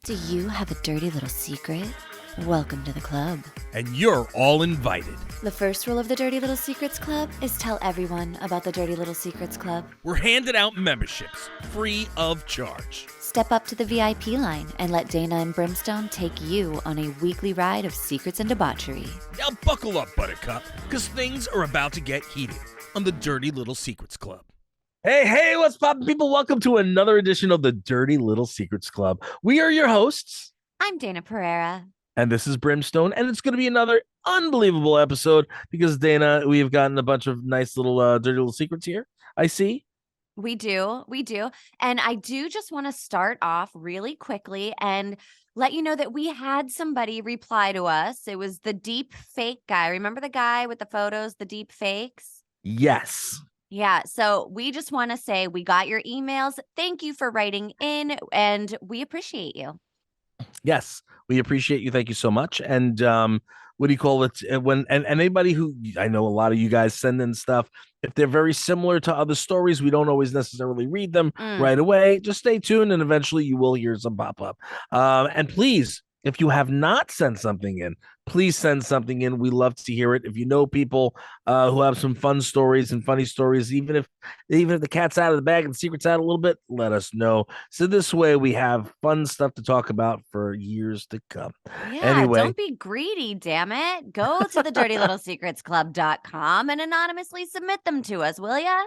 Do you have a dirty little secret? Welcome to the club. And you're all invited. The first rule of the Dirty Little Secrets Club is tell everyone about the Dirty Little Secrets Club. We're handing out memberships, free of charge. Step up to the VIP line and let Dayna and Brimstone take you on a weekly ride of secrets and debauchery. Now buckle up, Buttercup, because things are about to get heated on the Dirty Little Secrets Club. Hey, what's poppin', people? Welcome to another edition of the Dirty Little Secrets Club. We are your hosts. I'm Dayna Pereira. And this is Brimstone, and it's going to be another unbelievable episode because, Dayna, we've gotten a bunch of nice little dirty little secrets here, I see. We do. And I do just want to start off really quickly and let you know that we had somebody reply to us. It was the deep fake guy. Remember the guy with the photos, the deep fakes? Yes. Yeah, so we just want to say we got your emails. Thank you for writing in, and we appreciate you. Yes, we appreciate you. Thank you so much. And what do you call it? And anybody who, I know a lot of you guys send in stuff, if they're very similar to other stories, we don't always necessarily read them right away. Just stay tuned, and eventually you will hear some pop up. And please, if you have not sent something in, please send something in. We love to hear it. If you know people who have some fun stories and funny stories, even if the cat's out of the bag and the secret's out a little bit, let us know. So this way we have fun stuff to talk about for years to come. Yeah, anyway, don't be greedy, damn it. Go to the dirtylittlesecretsclub.com and anonymously submit them to us, will ya?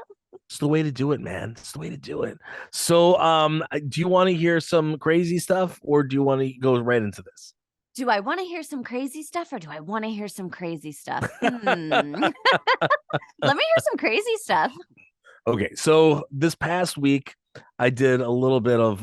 It's the way to do it, man. It's the way to do it. So do you want to hear some crazy stuff, or do you want to go right into this? Do I want to hear some crazy stuff, or do I want to hear some crazy stuff? Let me hear some crazy stuff. Okay, so this past week, I did a lot of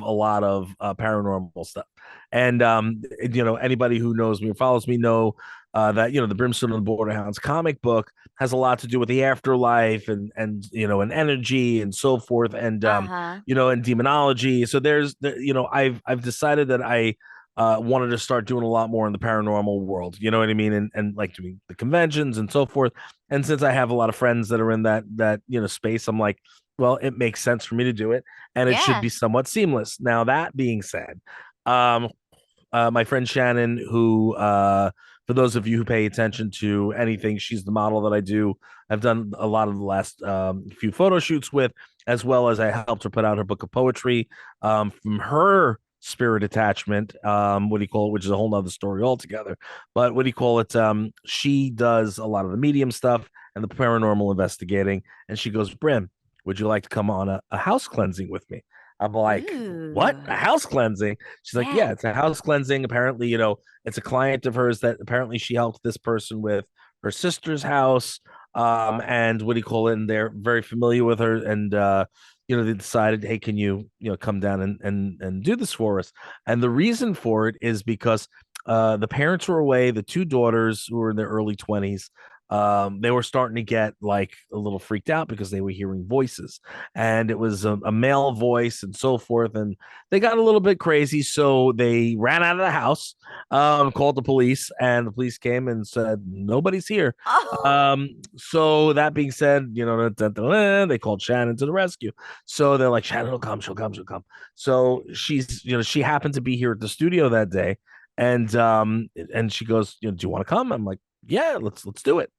paranormal stuff. And, anybody who knows me or follows me know that, the Brimstone and the Borderhounds comic book has a lot to do with the afterlife and energy and so forth. And, and demonology. So I've decided that I wanted to start doing a lot more in the paranormal world, you know what I mean? And like doing the conventions and so forth. And since I have a lot of friends that are in that space, I'm like, well, it makes sense for me to do it, and it should be somewhat seamless. Now, that being said, my friend Shannon, who, for those of you who pay attention to anything, she's the model that I've done a lot of the last few photo shoots with, as well as I helped her put out her book of poetry from her spirit attachment, which is a whole nother story altogether. But she does a lot of the medium stuff and the paranormal investigating, and she goes, Brim, would you like to come on a house cleansing with me? I'm like, Ooh. What? A house cleansing? She's like, yeah, it's a house cleansing. Apparently, it's a client of hers that apparently she helped this person with her sister's house. And and they're very familiar with her. And, they decided, hey, can you, come down and do this for us? And the reason for it is because the parents were away. The two daughters, who were in their early 20s, they were starting to get like a little freaked out because they were hearing voices, and it was a male voice and so forth. And they got a little bit crazy. So they ran out of the house, called the police, and the police came and said, nobody's here. So that being said, they called Shannon to the rescue. So they're like, Shannon will come. She'll come. So she happened to be here at the studio that day. And she goes, do you want to come? I'm like, yeah, let's do it.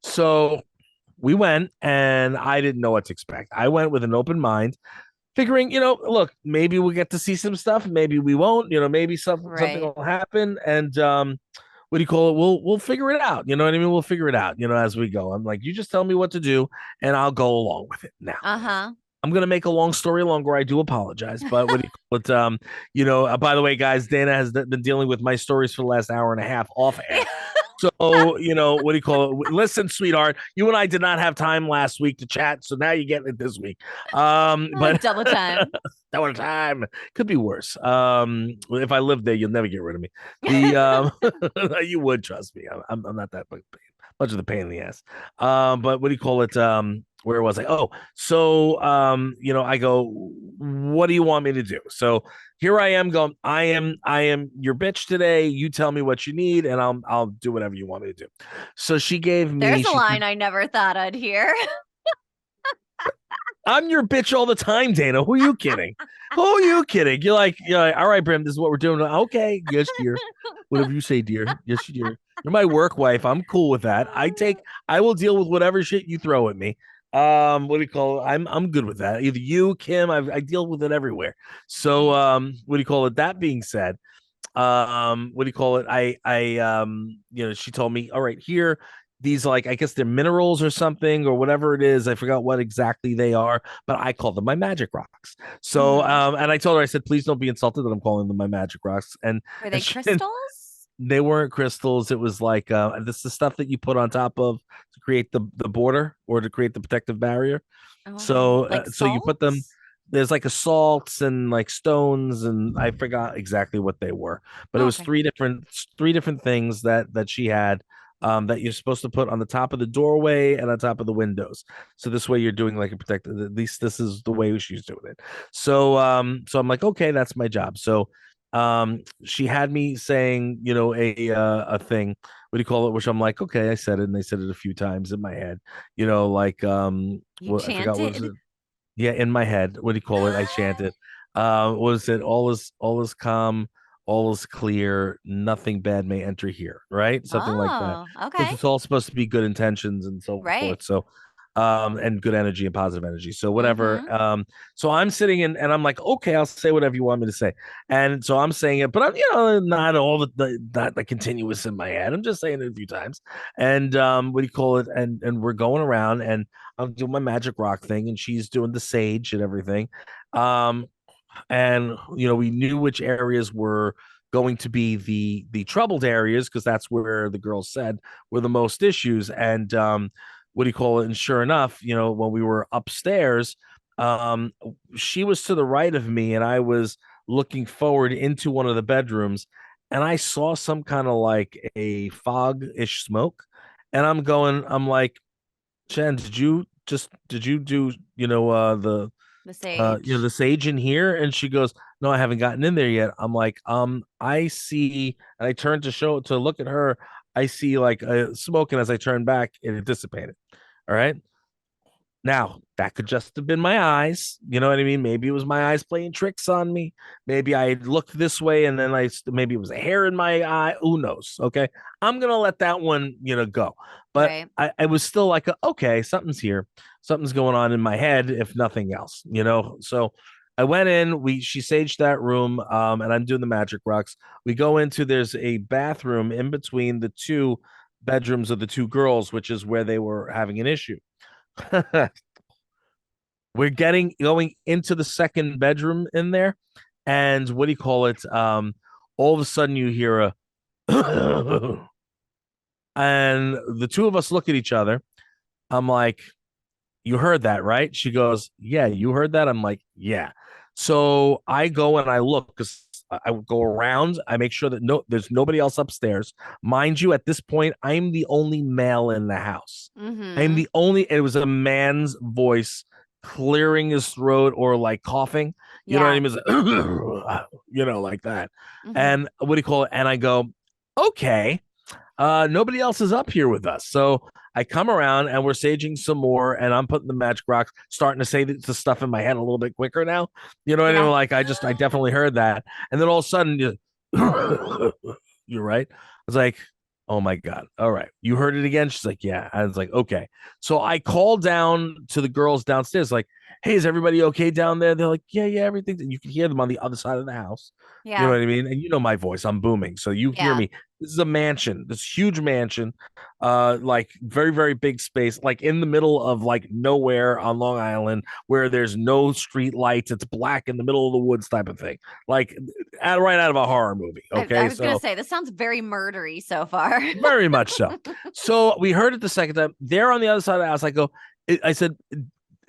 So we went, and I didn't know what to expect. I went with an open mind, figuring, look, maybe we'll get to see some stuff. Maybe we won't, maybe something will happen. And we'll figure it out. You know what I mean? We'll figure it out, as we go. I'm like, you just tell me what to do, and I'll go along with it now. I'm going to make a long story longer. I do apologize. But by the way, guys, Dayna has been dealing with my stories for the last hour and a half off air. So, listen, sweetheart, you and I did not have time last week to chat. So now you get it this week. But double time. Double time. Could be worse. If I lived there, you'll never get rid of me. You would, trust me. I'm not that much of the pain in the ass. But where was I? Oh, so, I go, what do you want me to do? So here I am going, I am your bitch today. You tell me what you need, and I'll do whatever you want me to do. So she gave me. There's a line I never thought I'd hear. I'm your bitch all the time, Dayna. Who are you kidding? Who are you kidding? You're like, all right, Brim, this is what we're doing. Okay, yes, dear. Whatever you say, dear. Yes, dear. You're my work wife. I'm cool with that. I will deal with whatever shit you throw at me. What do you call it? I'm good with that. Either you, Kim, I deal with it everywhere. So, what do you call it? That being said, what do you call it? She told me, all right, here, these, like, I guess they're minerals or something or whatever it is. I forgot what exactly they are, but I call them my magic rocks. So and I told her, I said, please don't be insulted that I'm calling them my magic rocks. And Were and they she, crystals? they weren't crystals. It was like this is the stuff that you put on top of to create the border or to create the protective barrier. Okay. So Like so you put them, salts? there's like a salts and like stones, and I forgot exactly what they were, but it was Okay. three different things that she had, that you're supposed to put on the top of the doorway and on top of the windows. So this way you're doing like a protective, at least this is the way she's doing it. So I'm like, okay, that's my job. So she had me saying, a thing, what do you call it, which I'm like, okay, I said it, and they said it a few times in my head, like You well, I forgot, what was chanted? it? Yeah, in my head. What do you call it? I chanted. What is it? All is calm, all is clear, nothing bad may enter here, right? Something like that. Oh, Because okay. it's all supposed to be good intentions and so Right. forth. So and good energy and positive energy. So whatever. Mm-hmm. So I'm sitting in and I'm like, okay, I'll say whatever you want me to say. And so I'm saying it, but I'm, not all not the continuous in my head. I'm just saying it a few times. And what do you call it? And we're going around and I'm doing my magic rock thing, and she's doing the sage and everything. Um, and we knew which areas were going to be the troubled areas, because that's where the girls said were the most issues. And what do you call it? And sure enough, when we were upstairs, um, she was to the right of me, and I was looking forward into one of the bedrooms, and I saw some kind of like a fog-ish smoke, and I'm like, Jen, did you do The sage. the sage in here? And she goes, no, I haven't gotten in there yet. I'm like, I see, and I turned to look at her. I see like smoke, and as I turned back, it had dissipated. All right. Now, that could just have been my eyes. You know what I mean? Maybe it was my eyes playing tricks on me. Maybe I looked this way and then maybe it was a hair in my eye. Who knows? Okay. I'm going to let that one, go. But Right. I was still like, okay, something's here. Something's going on in my head, if nothing else. So I went in, she saged that room, and I'm doing the magic rocks. We go into, there's a bathroom in between the two bedrooms of the two girls, which is where they were having an issue. We're going into the second bedroom in there, and what do you call it? All of a sudden you hear a and the two of us look at each other. I'm like, you heard that, right? She goes, yeah, you heard that. I'm like, yeah. So I go and I look, because I would go around. I make sure that there's nobody else upstairs. Mind you, at this point, I'm the only male in the house. I'm Mm-hmm. the only. It was a man's voice clearing his throat or like coughing. You know what I Yeah. mean? It's like, like that. Mm-hmm. And what do you call it? And I go, okay. Nobody else is up here with us. So I come around and we're saging some more, and I'm putting the magic rocks, starting to say the stuff in my head a little bit quicker now. You know what I mean? Yeah. Like I definitely heard that. And then all of a sudden, you're right. I was like, oh my God. All right. You heard it again? She's like, yeah. I was like, okay. So I called down to the girls downstairs, like, hey, is everybody okay down there? They're like, yeah, yeah, everything. And you can hear them on the other side of the house. You know Yeah. what I mean? And you know my voice, I'm booming. So you hear Yeah. me. This is a mansion, this huge mansion, like very, very big space, like in the middle of like nowhere on Long Island, where there's no street lights. It's black in the middle of the woods type of thing, like right out of a horror movie. I Okay. was gonna So say this sounds very murdery so far. very much so. So we heard it the second time. They're on the other side of the house. I said,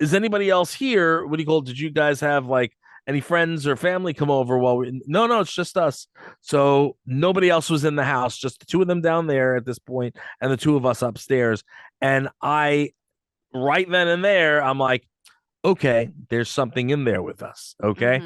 is anybody else here? What do you call it? Did you guys have like any friends or family come over while no, it's just us. So nobody else was in the house, just the two of them down there at this point, and the two of us upstairs. And right then and there, I'm like, okay, there's something in there with us. Okay.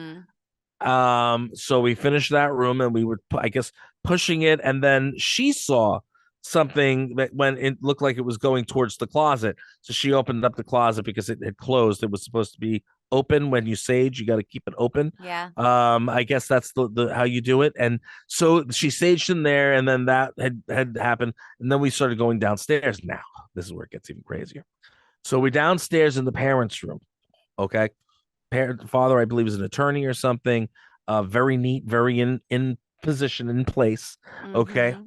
Mm-hmm. So we finished that room, and we were, I guess, pushing it, and then she saw something that when it looked like it was going towards the closet. So she opened up the closet because it had closed. It was supposed to be open when you sage. You got to keep it open. Yeah. I guess that's the how you do it. And so she saged in there, and then that had happened. And then we started going downstairs. Now, this is where it gets even crazier. So we're downstairs in the parents' room. Okay. Father, I believe, is an attorney or something. Very neat, very in position, in place. Okay. Mm-hmm.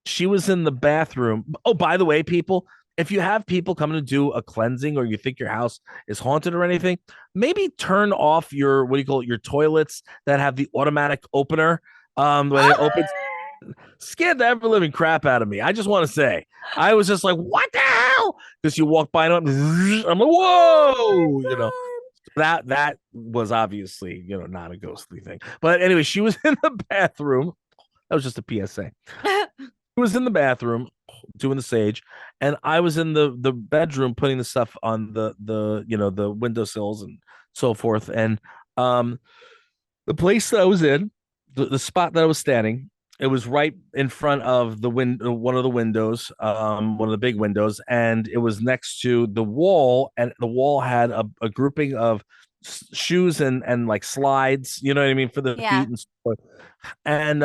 She was in the bathroom. Oh, by the way, people, if you have people coming to do a cleansing or you think your house is haunted or anything, maybe turn off your, what do you call it, your toilets that have the automatic opener. When it opens, scared the ever living crap out of me. I just want to say, I was just like, what the hell? Because you walk by and I'm like, whoa, that was obviously, not a ghostly thing. But anyway, she was in the bathroom. That was just a PSA. She was in the bathroom doing the sage, and I was in the bedroom putting the stuff on the windowsills and so forth. And the place that I was in, the spot that I was standing, it was right in front of the one of the windows, one of the big windows, and it was next to the wall, and the wall had a grouping of shoes and like slides, you know what I mean, for the Yeah. feet and so forth. And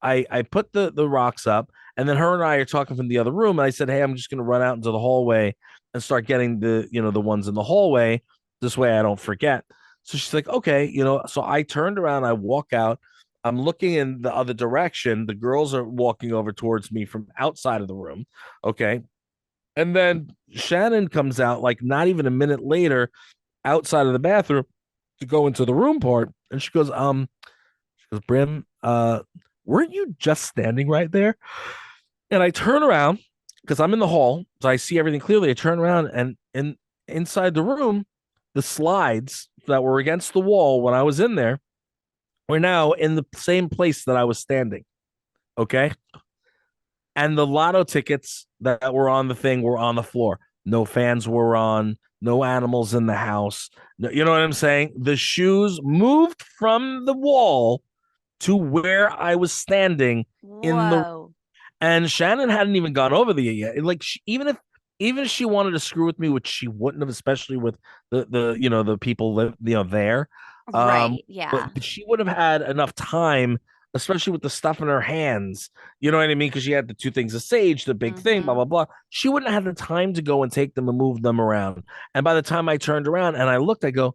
I put the rocks up, and then her and I are talking from the other room, and I said, "Hey, I'm just gonna run out into the hallway and start getting the ones in the hallway. This way I don't forget." So she's like, "Okay, So I turned around, I walk out. I'm looking in the other direction. The girls are walking over towards me from outside of the room. Okay. And then Shannon comes out like not even a minute later outside of the bathroom to go into the room part. And she goes, Brim, weren't you just standing right there? And I turn around because I'm in the hall, so I see everything clearly. I turn around, and inside the room, the slides that were against the wall when I was in there were now in the same place that I was standing. Okay. And the lotto tickets that were on the thing were on the floor. No fans were on, no animals in the house. No, you know what I'm saying? The shoes moved from the wall to where I was standing in the, Whoa. and Shannon hadn't even gone over there yet. Like even if she wanted to screw with me, which she wouldn't have, especially with the people there. Right. But Yeah. she would have had enough time, especially with the stuff in her hands. You know what I mean? Because she had the two things of sage, the big thing, blah Mm-hmm. blah blah. She wouldn't have had the time to go and take them and move them around. And by the time I turned around and I looked, I go,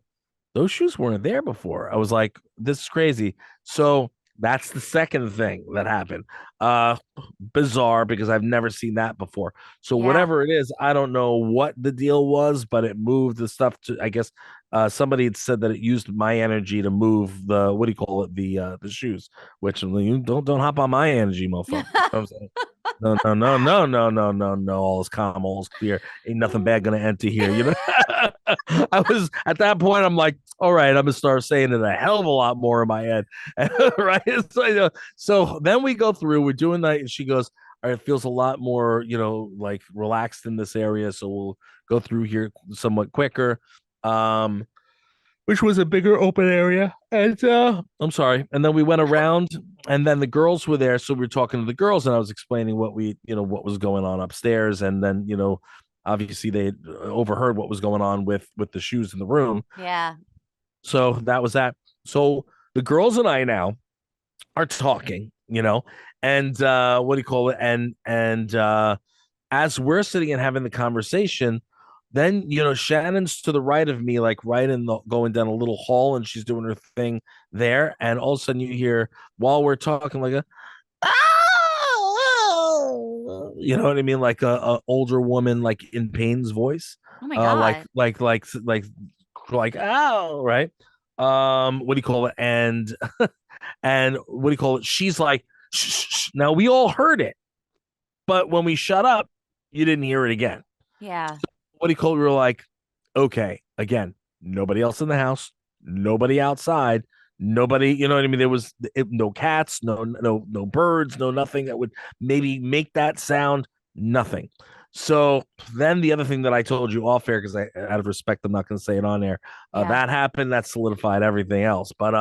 those shoes weren't there before. I was like, this is crazy. So that's the second thing that happened. Uh Bizarre because I've never seen that before. So Yeah. whatever it is, I don't know what the deal was, but it moved the stuff to, I guess, somebody had said that it used my energy to move the, what do you call it, the shoes, which you don't hop on my energy, mofo. You know what I'm saying? No, no, no, no, no, no, no, no. All is calm, all is clear. Ain't nothing bad gonna enter here. I was at that point. I'm like, all right, I'm gonna start saying it a hell of a lot more in my head, right? So then we go through. We're doing that, and she goes, "All right, it feels a lot more, like relaxed in this area. So we'll go through here somewhat quicker." Um, which was a bigger open area. And I'm sorry. And then we went around, and then the girls were there. So we were talking to the girls, and I was explaining what was going on upstairs. And then, obviously they overheard what was going on with the shoes in the room. Yeah. So that was that. So the girls and I now are talking, and what do you call it? And as we're sitting and having the conversation, then Shannon's to the right of me, like right in the going down a little hall, and she's doing her thing there. And all of a sudden, you hear while we're talking, like a oh, you know what I mean, like a older woman, like in pain's voice, Oh my like God. oh, right. What do you call it? And what do you call it? She's like, shh, shh, shh. Now we all heard it, but when we shut up, you didn't hear it again. Yeah. What do you call it? We were like, okay, again, nobody else in the house, nobody outside, nobody, you know what I mean? There was no cats, no birds, no nothing that would maybe make that sound, nothing. So then the other thing that I told you off air, because out of respect, I'm not going to say it on air. Yeah. That happened, that solidified everything else. But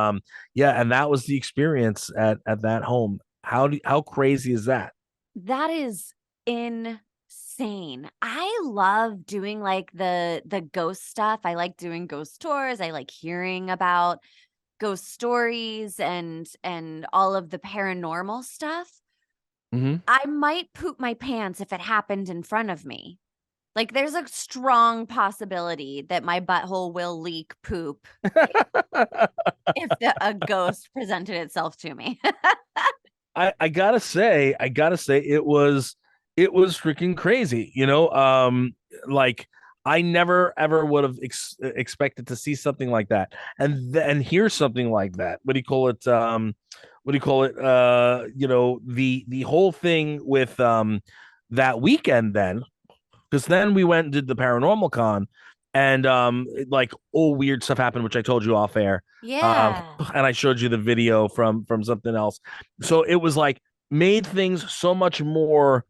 yeah, and that was the experience at that home. How crazy is that? That is insane. I love doing like the ghost stuff. I like doing ghost tours. I like hearing about ghost stories and all of the paranormal stuff. Hmm. I might poop my pants if it happened in front of me. Like there's a strong possibility that my butthole will leak poop if a ghost presented itself to me. I gotta say it was freaking crazy, like I never ever would have expected to see something like that and hear something like that. What do you call it? What do you call it? The whole thing with that weekend then, because then we went and did the paranormal con, and like all weird stuff happened, which I told you off air. Yeah, And I showed you the video from something else. So it was like made things so much more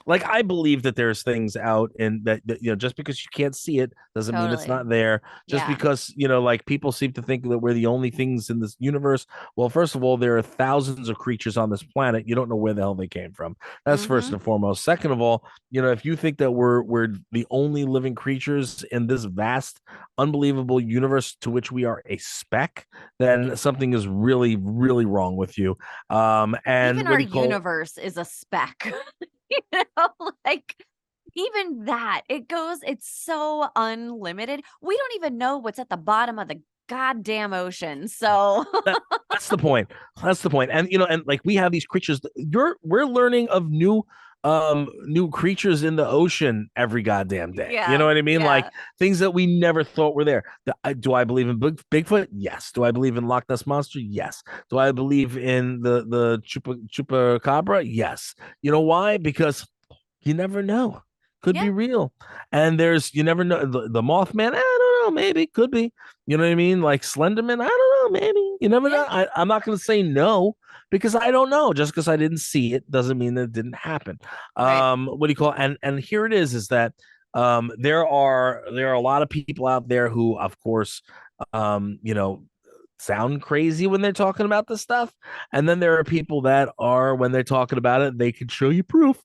like I believe that there's things out in that just because you can't see it doesn't mean it's totally. not there. Just Yeah. because like people seem to think that we're the only things in this universe. Well, first of all, there are thousands of creatures on this planet. You don't know where the hell they came from. That's first Mhm. and foremost. Second of all, if you think that we're the only living creatures in this vast, unbelievable universe to which we are a speck, then something is really, really wrong with you. And Even what our do you call universe is a speck. You know, like even that, it's so unlimited. We don't even know what's at the bottom of the goddamn ocean. So, that that's the point. That's the point. And and like we have these creatures. We're learning of new creatures in the ocean every goddamn day. You know yeah, what I mean? Like yeah, things that we never thought were there. Do I believe in Bigfoot? Yes. Do I believe in Loch Ness monster? Yes. Do I believe in the chupacabra? Yes. You know why? Because you never know. Could yeah, be real. And you never know. The Mothman, I don't know, maybe, could be. You know what I mean? Like Slenderman, I don't know, maybe. You never yeah, know. I'm not going to say no because I don't know. Just because I didn't see it doesn't mean that it didn't happen. right. What do you call it? And here it is that there are a lot of people out there who, of course, sound crazy when they're talking about this stuff. And then there are people that are, when they're talking about it, they can show you proof.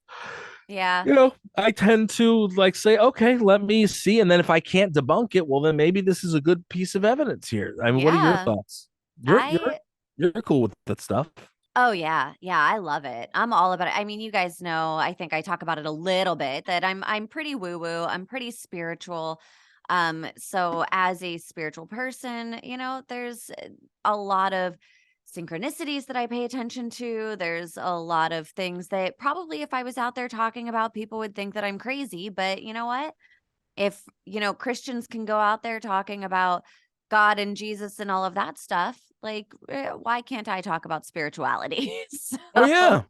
Yeah, I tend to like say, okay, let me see. And then if I can't debunk it, well, then maybe this is a good piece of evidence here. I mean, what are your yeah. thoughts? You're you're I you're cool with that stuff. Oh yeah. Yeah, I love it. I'm all about it. I mean, you guys know, I think I talk about it a little bit that I'm pretty woo-woo. I'm pretty spiritual. So as a spiritual person, there's a lot of synchronicities that I pay attention to. There's a lot of things that probably if I was out there talking about, people would think that I'm crazy, but you know what? If, Christians can go out there talking about God and Jesus and all of that stuff, like, why can't I talk about spirituality? Oh So yeah,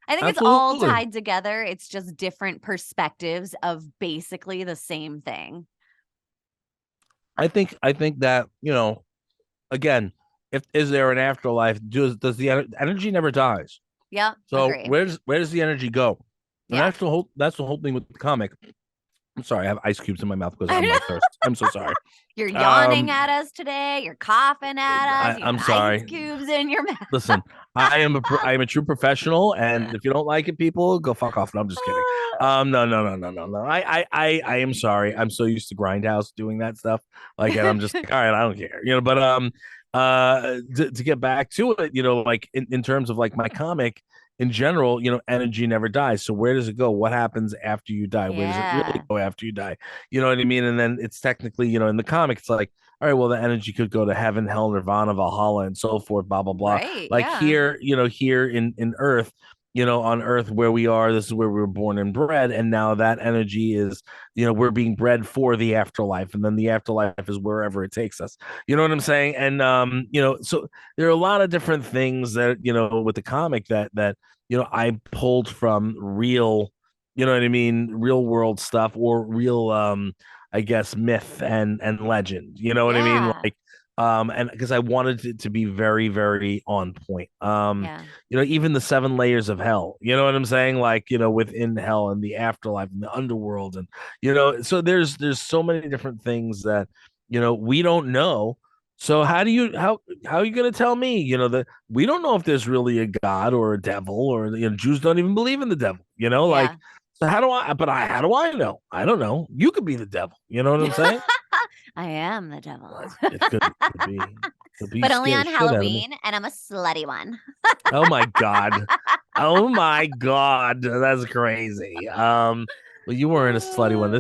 I think it's all absolutely. tied together. It's just different perspectives of basically the same thing. I think that again, if is there an afterlife? Does the energy never dies? Yep, So agree. where does the energy go? And Yeah. that's the whole thing with the comic. I'm sorry, I have ice cubes in my mouth because I'm my thirst. I'm so sorry. You're yawning Um, at us today. You're coughing at us. You got I'm ice sorry. cubes in your mouth. Listen, I am a true professional, and if you don't like it, people go fuck off. No, I'm just kidding. No, no, no, no, no, no. I am sorry. I'm so used to Grindhouse doing that stuff, like, and I'm just like, all right, I don't care, But to get back to it, like in terms of like my comic in general, energy never dies. So where does it go? What happens after you die? Where does it really Yeah. go after you die? You know what I mean? And then it's technically, in the comic, it's like, all right, well, the energy could go to heaven, hell, nirvana, Valhalla, and so forth, blah, blah, blah. Right. Like Yeah. here, here in Earth, on Earth where we are, this is where we were born and bred. And now that energy is, we're being bred for the afterlife. And then the afterlife is wherever it takes us. You know what I'm saying? And, so there are a lot of different things that, with the comic that, I pulled from real, you know what I mean? Real world stuff or real, I guess myth and legend. You know what I mean? Yeah. Like and because I wanted it to be very, very on point. Yeah. Even the seven layers of hell, you know what I'm saying? Like, within hell and the afterlife and the underworld and so there's so many different things that we don't know, So how are you going to tell me, that we don't know if there's really a God or a devil, or Jews don't even believe in the devil, like, Yeah. so how do I know? I don't know. You could be the devil. You know what I'm saying? I am the devil. It could be But only scare the on shit out of me. Halloween, and I'm a slutty one. Oh my God. Oh my God. That's crazy. Well, you weren't a slutty one.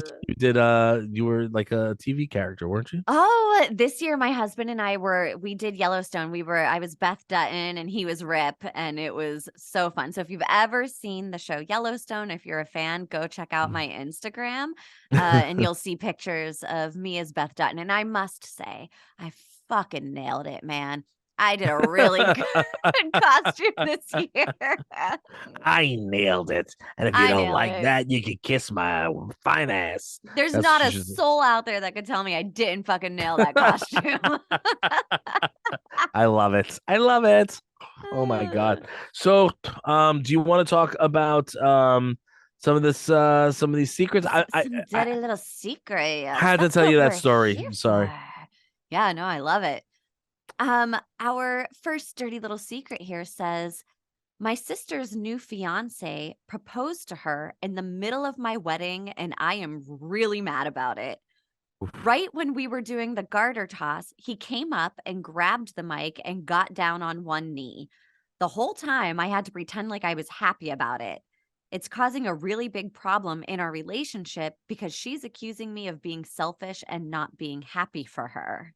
You were like a TV character, weren't you? Oh, this year my husband and we did Yellowstone. I was Beth Dutton and he was Rip, and it was so fun. So if you've ever seen the show Yellowstone, if you're a fan, go check out my Instagram, and you'll see pictures of me as Beth Dutton. And I must say, I fucking nailed it, man. I did a really good costume this year. I nailed it. And if you I don't nailed like it. that, you can kiss my fine ass. There's That's not what a she should. soul out there that could tell me I didn't fucking nail that costume. I love it. I love it. Oh my God. So, do you want to talk about some of these secrets? Some dirty little secrets. had to That's tell what you that we're story. here I'm for. sorry. Yeah, no, I love it. Our first dirty little secret here says, my sister's new fiance proposed to her in the middle of my wedding, and I am really mad about it. Right when we were doing the garter toss, he came up and grabbed the mic and got down on one knee. The whole time, I had to pretend like I was happy about it. It's causing a really big problem in our relationship because she's accusing me of being selfish and not being happy for her.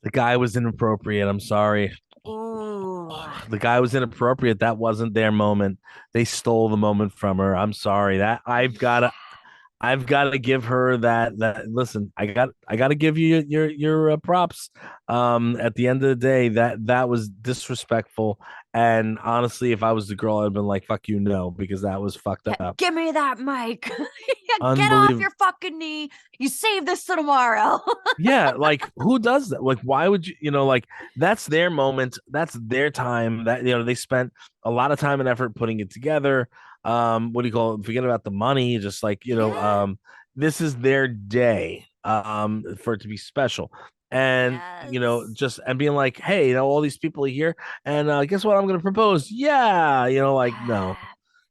The guy was inappropriate. I'm sorry. Ooh. The guy was inappropriate. That wasn't their moment. They stole the moment from her. I'm sorry. That Yeah. I've got to give her that listen, I got to give you your props. At the end of the day, that was disrespectful, and honestly, if I was the girl, I'd have been like, fuck you, no, because that was fucked Yeah, up. give me that mic. Yeah, get off Unbelievable. your fucking knee. You save this to tomorrow. Yeah, like who does that? Like, why would like that's their moment, that's their time. That they spent a lot of time and effort putting it together. What do you call it? Forget about the money, just like Yeah. this is their day for it to be special. And Yes. just and being like, hey, all these people are here, and guess what? I'm gonna propose. Yeah, like no, Yeah.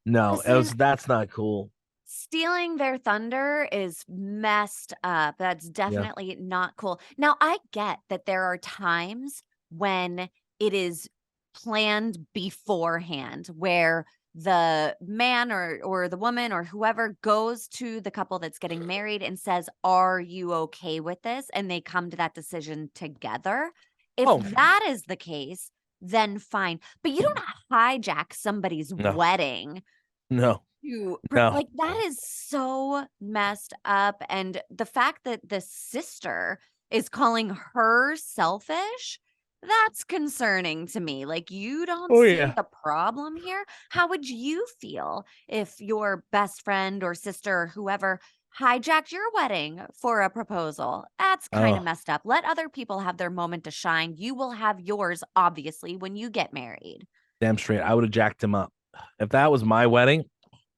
no, Listen, that's not cool. stealing their thunder is messed up. That's Yeah. definitely not cool. Now, I get that there are times when it is planned beforehand where the man or the woman or whoever goes to the couple that's getting married and says, "Are you okay with this?" And they come to that decision together. If Oh that is the case, then fine. But you don't hijack somebody's no, wedding no, no. like, that is so messed up, and the fact that the sister is calling her selfish, that's concerning to me. Like, you don't Oh see yeah. the problem here? How would you feel if your best friend or sister or whoever hijacked your wedding for a proposal? That's kinda Oh. messed up. Let other people have their moment to shine. You will have yours, obviously, when you get married. Damn straight. I would have jacked him up. If that was my wedding,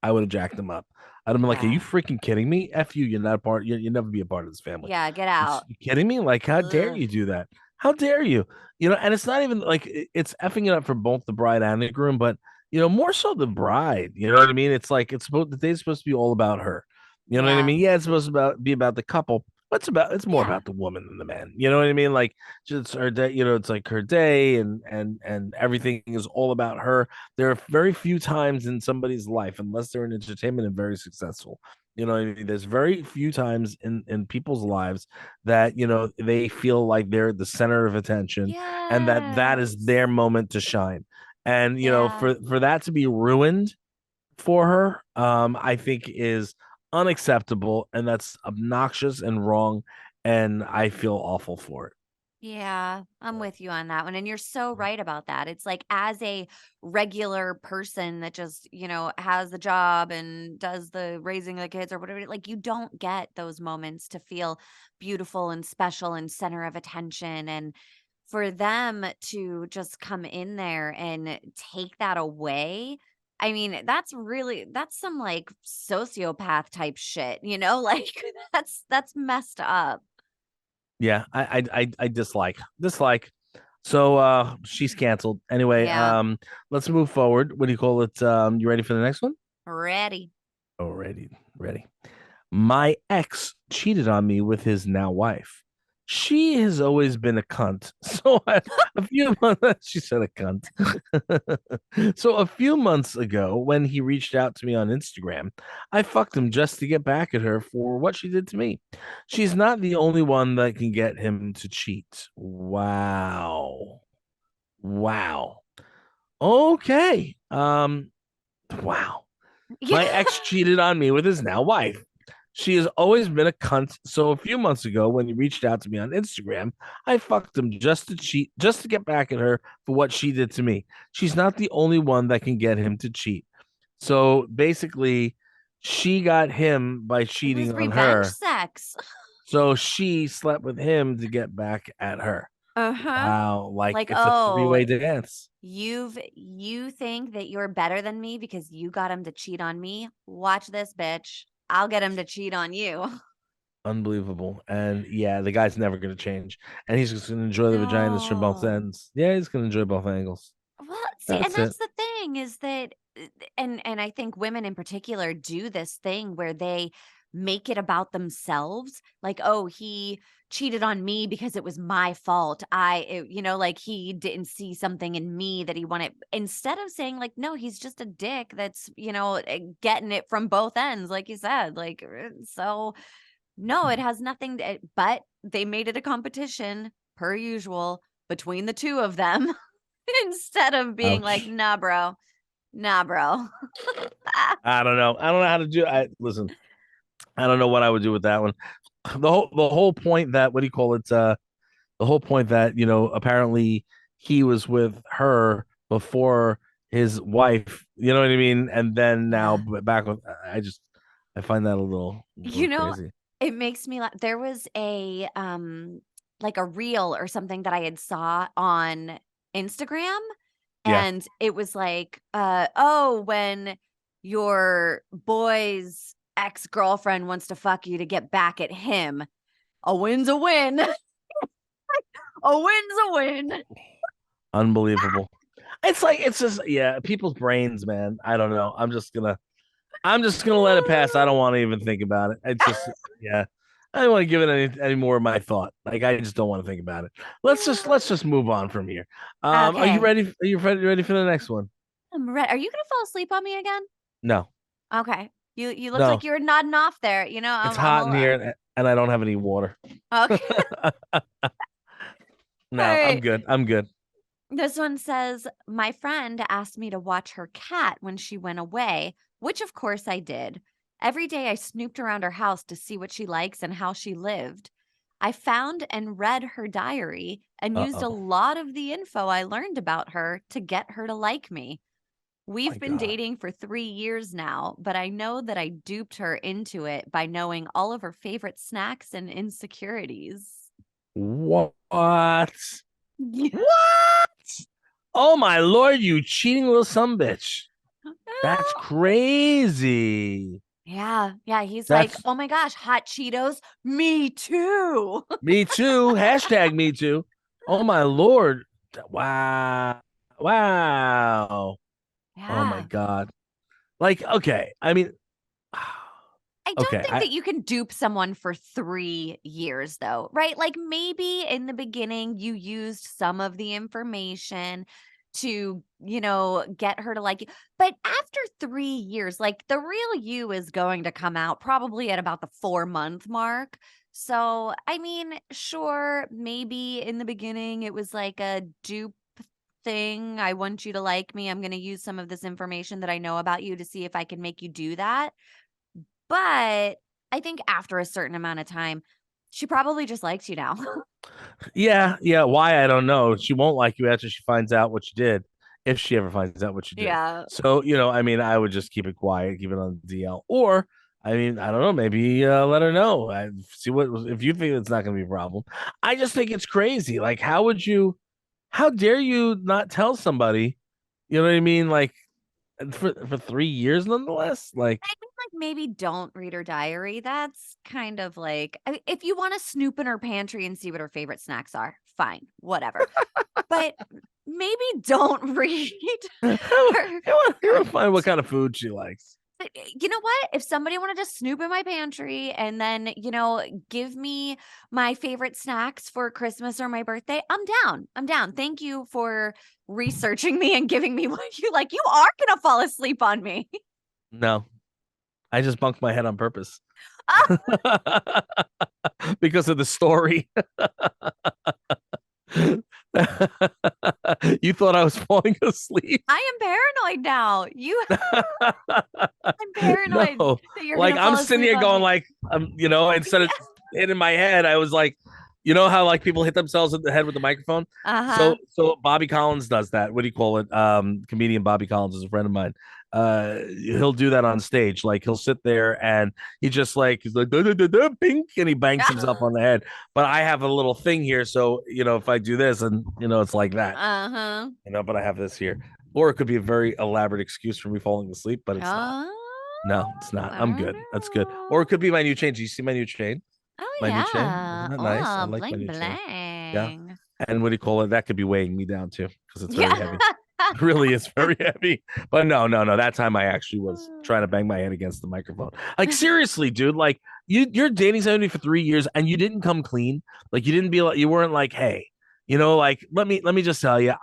I would have jacked him up. I'd have been like, "Are you Yeah. freaking kidding me? F you. You're not a part. You'll never be a part of this family. Yeah, get out. You kidding me? Like, how dare Ugh. you do that? How dare you? And it's not even like it's effing it up for both the bride and the groom, but more so the bride. You know what I mean? It's like the day's supposed to be all about her. You know what I Yeah. mean? Yeah, it's supposed to be about the couple. But it's more Yeah. about the woman than the man. You know what I mean? Like just her day, it's like her day and everything is all about her. There are very few times in somebody's life, unless they're in entertainment and very successful. You know what I mean? There's very few times in people's lives that they feel like they're the center of attention, and that is Yes. their moment to shine. And Yeah. for that to be ruined for her, I think is unacceptable, and that's obnoxious and wrong, and I feel awful for it. Yeah, I'm with you on that one. And you're so right about that. It's like, as a regular person that just, has the job and does the raising the kids or whatever, like, you don't get those moments to feel beautiful and special and center of attention. And for them to just come in there and take that away, I mean, that's some like sociopath type shit, like that's messed up. Yeah, I dislike. So she's canceled. Anyway, Yeah. let's move forward. What do you call it? You ready for the next one? Ready. Oh, ready. My ex cheated on me with his now wife. She has always been a cunt. So a few months, she said a cunt. So a few months ago, when he reached out to me on Instagram, I fucked him just to get back at her for what she did to me. She's not the only one that can get him to cheat. Wow. Wow. Okay. Wow. Yeah. My ex cheated on me with his now wife. She has always been a cunt. So a few months ago, when he reached out to me on Instagram, I fucked him just to cheat, just to get back at her for what she did to me. She's not the only one that can get him to cheat. So basically, she got him by It was cheating on revenge her. sex. So she slept with him to get back at her. Uh-huh. Wow, like Like, it's a oh, three-way dance. you think that you're better than me because you got him to cheat on me? Watch this, bitch. I'll get him to cheat on you. Unbelievable. And yeah, the guy's never going to change. And he's just going to enjoy the vaginas from both No. ends. Yeah, he's going to enjoy both angles. Well, see, and That's it. that's the thing is that and I think women in particular do this thing where they make it about themselves. Like, oh, he cheated on me because it was my fault. Like he didn't see something in me that he wanted. Instead of saying like, no, he's just a dick that's, getting it from both ends, like you said. So no, it has nothing but they made it a competition per usual between the two of them. Instead of being like, Ouch. "Nah, bro. Nah, bro." I don't know. I don't know how to do I listen. I don't know what I would do with that one. The whole point that what do you call it? The whole point that, apparently he was with her before his wife, you know what I mean? And then now Yeah. back with I find that a little You know, crazy. it makes me laugh. There was like a reel or something that I had saw on Instagram, Yeah. and it was like, "Oh, when your boy's ex-girlfriend wants to fuck you to get back at him, a win's a win. A win's a win." Unbelievable. It's just yeah, people's brains, man. I don't know. I'm just gonna let it pass. I don't want to even think about it. It's just yeah. I don't want to give it any more of my thought. Like I just don't want to think about it. Let's just move on from here. Are you Okay. ready? Are you ready for the next one? I'm ready. Are you gonna fall asleep on me again? No, Okay. You looked like no. you were nodding off there. It's I'm hot in a here, and I don't have any water. okay. All No, I'm right. good. I'm good. This one says, my friend asked me to watch her cat when she went away, which of course I did. Every day I snooped around her house to see what she likes and how she lived. I found and read her diary and used a Uh-oh. lot of the info I learned about her to get her to like me. My We've been God. dating for 3 years now, but I know that I duped her into it by knowing all of her favorite snacks and insecurities. What? Yeah. What? Oh my lord, you cheating little son bitch. That's crazy. Yeah, yeah, he's like, That's "Oh my gosh, hot Cheetos, me too." me too. Hashtag me too. Oh my lord. Wow. Wow. Oh my Yeah. god. Like, okay. I mean, I don't okay. think that you can dupe someone for 3 years though, right? Like, maybe in the beginning, you used some of the information to, get her to like you, but after 3 years, like, the real you is going to come out probably at about the 4-month mark. So, I mean, sure, maybe in the beginning, it was like a dupe thing. I want you to like me. I'm gonna use some of this information that I know about you to see if I can make you do that. But I think after a certain amount of time, she probably just likes you now. Yeah, yeah. Why? I don't know. She won't like you after she finds out what you did, if she ever finds out what you did. Yeah. So, I mean, I would just keep it quiet, keep it on the DL. Or, I mean, I don't know, maybe let her know. See what if you think it's not going to be a problem. I just think it's crazy. Like, how dare you not tell somebody? You know what I mean? Like, for 3 years, nonetheless. Like, maybe don't read her diary. That's kind of like, if you want to snoop in her pantry and see what her favorite snacks are, fine, whatever. But maybe don't read her. You want to find what kind of food she likes. You know what? If somebody wanted to snoop in my pantry and then, give me my favorite snacks for Christmas or my birthday, I'm down. I'm down. Thank you for researching me and giving me what you like. You are going to fall asleep on me. No, I just bunked my head on purpose. Because of the story. You thought I was falling asleep. I am paranoid now. I'm paranoid. No. That you're like I'm sitting here going like, instead of hitting my head, I was like, you know how like people hit themselves in the head with the microphone? So Bobby Collins does that. What do you call it? Comedian Bobby Collins is a friend of mine. He'll do that on stage. Like he'll sit there and he's like pink, and he bangs himself on the head. But I have a little thing here, so if I do this, and it's like that. But I have this here, or it could be a very elaborate excuse for me falling asleep, but it's not. No, it's not. I'm good. That's good. Or it could be my new chain. Do you see my new chain? Oh, my yeah. new chain. Isn't that nice? I like bling, my new bling. chain. Yeah. And what do you call it? That could be weighing me down too, because it's very heavy. It really is very heavy. But no. That time I actually was trying to bang my head against the microphone. Like seriously, dude. Like you're dating somebody for 3 years and you didn't come clean. Like you didn't be like, you weren't like, hey, like let me just tell you,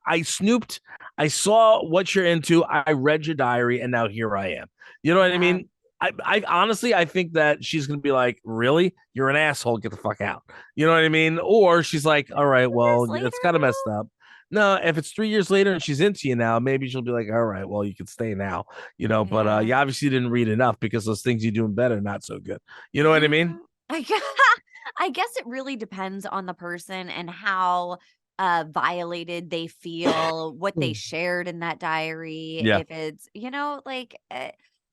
I snooped. I saw what you're into. I read your diary, and now here I am. You know what I mean? I honestly, I think that she's going to be like, really? You're an asshole. Get the fuck out. You know what I mean? Or she's like, all right, well, it's kind of messed up. No, if it's 3 years later and she's into you now, maybe she'll be like, all right, well, you can stay now, but you obviously didn't read enough because those things you're doing better, not so good. You know what I mean? I guess it really depends on the person and how violated they feel, what they shared in that diary. Yeah. If it's,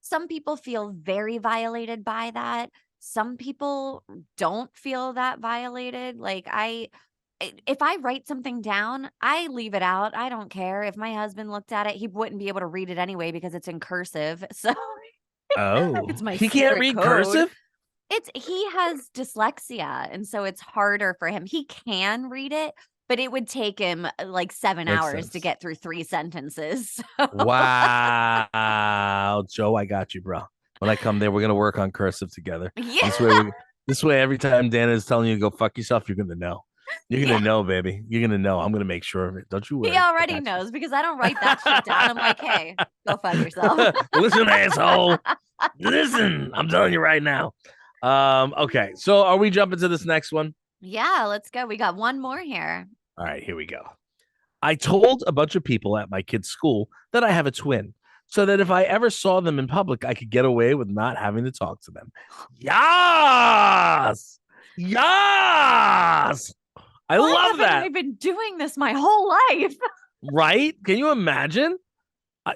some people feel very violated by that. Some people don't feel that violated. Like if I write something down, I leave it out. I don't care. If my husband looked at it, he wouldn't be able to read it anyway because it's in cursive. So it's my he can't read code. Cursive? He has dyslexia, and so it's harder for him. He can read it, but it would take him like 7 hours to get through 3 sentences. So. Wow. Joe, I got you, bro. When I come there, we're going to work on cursive together. Yeah. This way, every time Dayna is telling you to go fuck yourself, you're going to know. You're going to know, baby. You're going to know. I'm going to make sure of it. Don't you worry. He already knows because I don't write that shit down. I'm like, hey, go fuck yourself. Listen, asshole. Listen, I'm telling you right now. Okay. So are we jumping to this next one? Yeah, let's go. We got one more here. All right, here we go. I told a bunch of people at my kid's school that I have a twin, so that if I ever saw them in public, I could get away with not having to talk to them. Yes! Yes! I love that. I've been doing this my whole life. Right? Can you imagine?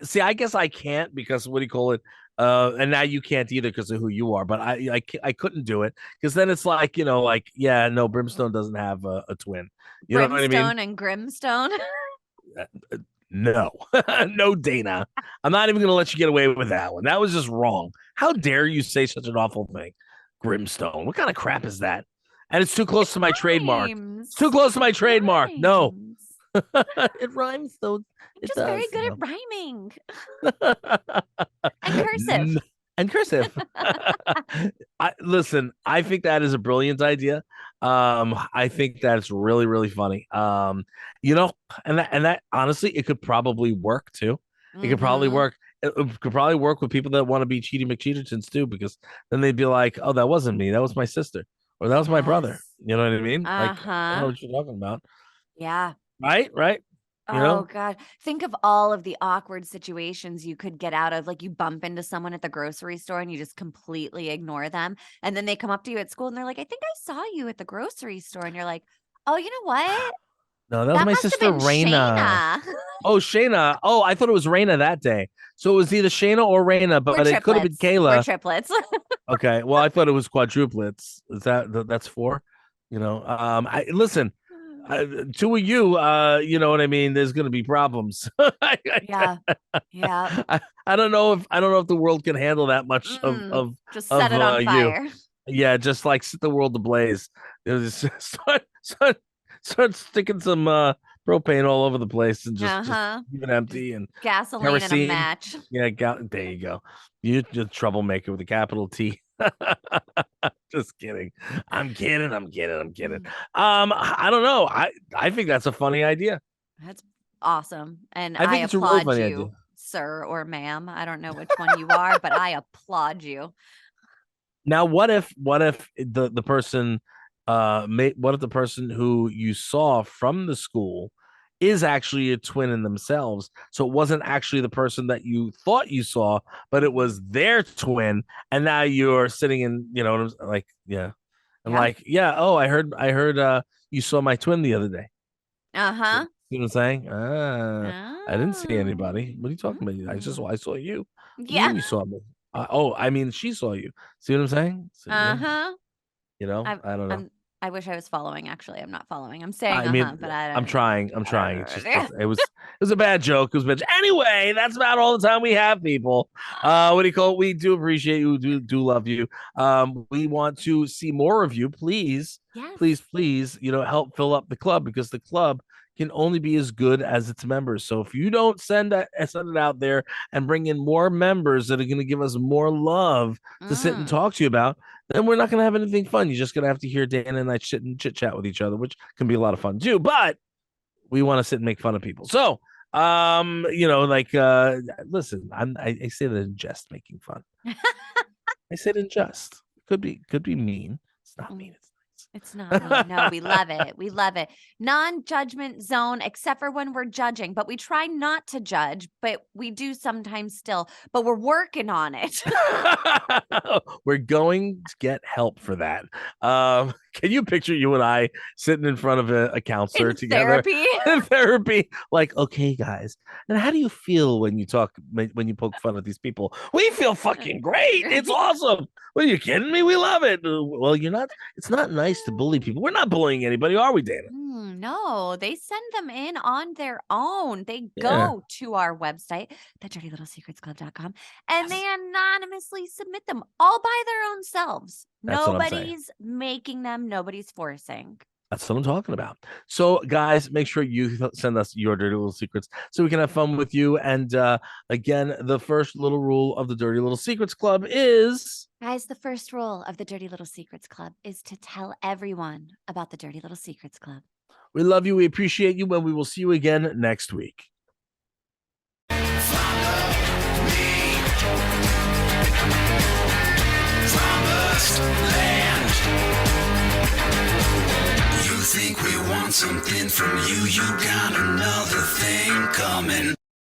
See, I guess I can't because what do you call it? And now you can't either because of who you are. But I couldn't do it because then it's like no, Brimstone doesn't have a twin. You know what I mean? Brimstone and Grimstone. No, no, Dayna. I'm not even going to let you get away with that one. That was just wrong. How dare you say such an awful thing? Grimstone. What kind of crap is that? And it's too close to my trademark. It's too close to my trademark. No. It rhymes though. I'm just very good at rhyming. And cursive. Listen, I think that is a brilliant idea. I think that's really, really funny. And that honestly, it could probably work too. It could probably work. It could probably work with people that want to be Cheaty McCheatertons too, because then they'd be like, oh, that wasn't me. That was my sister. Or that was my brother. You know what I mean? Like, I don't know what you're talking about. Yeah. Right? God. Think of all of the awkward situations you could get out of. Like you bump into someone at the grocery store and you just completely ignore them. And then they come up to you at school and they're like, I think I saw you at the grocery store. And you're like, oh, you know what? No, that was my sister Raina. Oh, Shayna. Oh, I thought it was Raina that day. So it was either Shayna or Raina, but it could have been Kayla. We're triplets. Okay. Well, I thought it was quadruplets. That's 4? Listen, two of you, you know what I mean? There's going to be problems. Yeah. Yeah. I don't know if the world can handle that much Just set it on you. fire. Yeah, just like set the world ablaze. Just start sticking some propane all over the place and just keep it empty and Gasoline and a kerosene. match. Yeah, there you go. You're just troublemaker with a capital T. Just kidding. I'm kidding. I don't know. I think that's a funny idea. That's awesome. And I I think it's a really applaud funny you, idea. sir or ma'am. I don't know which one you are, but I applaud you. Now, what if the person what if the person who you saw from the school is actually a twin in themselves? So it wasn't actually the person that you thought you saw, but it was their twin, and now you're sitting in, like, yeah. I'm like, yeah, oh, I heard you saw my twin the other day. Uh-huh. You know what I'm saying? I didn't see anybody. What are you talking about? I saw you. Yeah. You saw me. I mean, she saw you. See what I'm saying? So, uh-huh. I don't know. I wish I was following. Actually, I'm not following. I'm saying but I don't. I'm trying. It's just it was a bad joke. It was bad. Anyway, that's about all the time we have, people. What do you call it? We do appreciate you. Do love you. We want to see more of you. Please, please, help fill up the club, because the club can only be as good as its members. So if you don't send it out there and bring in more members that are going to give us more love to sit and talk to you about, then we're not going to have anything fun. You're just going to have to hear Dayna and I chit chat with each other, which can be a lot of fun too. But we want to sit and make fun of people. So, listen, I say that in jest, making fun. I said in jest. Could be mean. It's not mean. It's not mean. No, we love it. We love it. Non-judgment zone, except for when we're judging, but we try not to judge, but we do sometimes still, but we're working on it. We're going to get help for that. Can you picture you and I sitting in front of a counselor together? Therapy. Like, okay, guys, and how do you feel when you poke fun at these people? We feel fucking great. It's awesome. What, are you kidding me? We love it. Well, it's not nice to bully people. We're not bullying anybody, are we, Dayna? No, they send them in on their own. They go to our website, thedirtylittlesecretsclub.com, and they anonymously submit them all by their own selves. Nobody's making them. Nobody's forcing. That's what I'm talking about. So, guys, make sure you send us your dirty little secrets so we can have fun with you. And again, the first little rule of the Dirty Little Secrets Club is... Guys, the first rule of the Dirty Little Secrets Club is to tell everyone about the Dirty Little Secrets Club. We love you. We appreciate you. And we will see you again next week. You think we want something from you? You got another thing coming.